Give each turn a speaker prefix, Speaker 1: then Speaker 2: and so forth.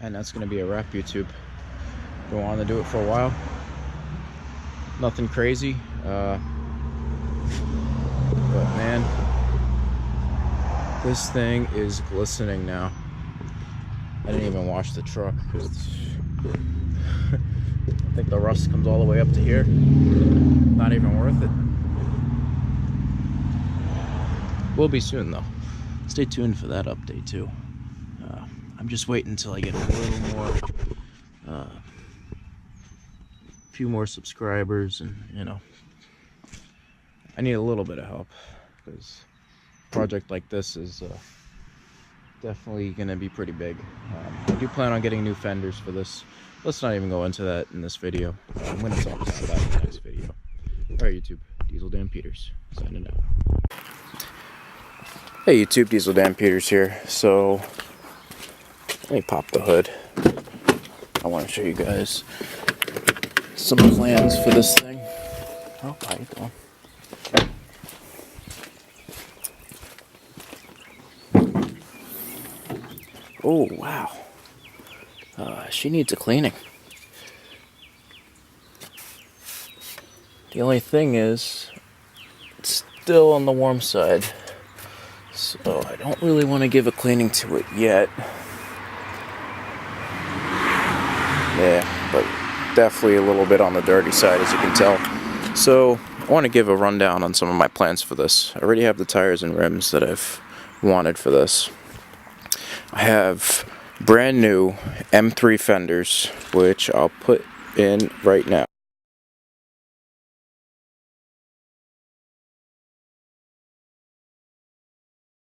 Speaker 1: And that's going to be a wrap, YouTube. Been wanting to do it for a while. Nothing crazy. But man, this thing is glistening now. I didn't even wash the truck because I think the rust comes all the way up to here. Not even worth it. Will be soon though. Stay tuned for that update too. I'm just waiting until I get a little more, few more subscribers, and you know, I need a little bit of help because a project like this is definitely going to be pretty big. I do plan on getting new fenders for this. Let's not even go into that in this video. I'm going to talk about that in the next video. Alright YouTube, Diesel Dan Peters, signing out. Hey YouTube, Diesel Dan Peters here. So, let me pop the hood. I want to show you guys some plans for this thing. Oh, how you doing? Oh, wow. She needs a cleaning. The only thing is, it's still on the warm side. So I don't really want to give a cleaning to it yet. Yeah, but definitely a little bit on the dirty side, as you can tell. So I want to give a rundown on some of my plans for this. I already have the tires and rims that I've wanted for this. I have brand new M3 fenders, which I'll put in right now.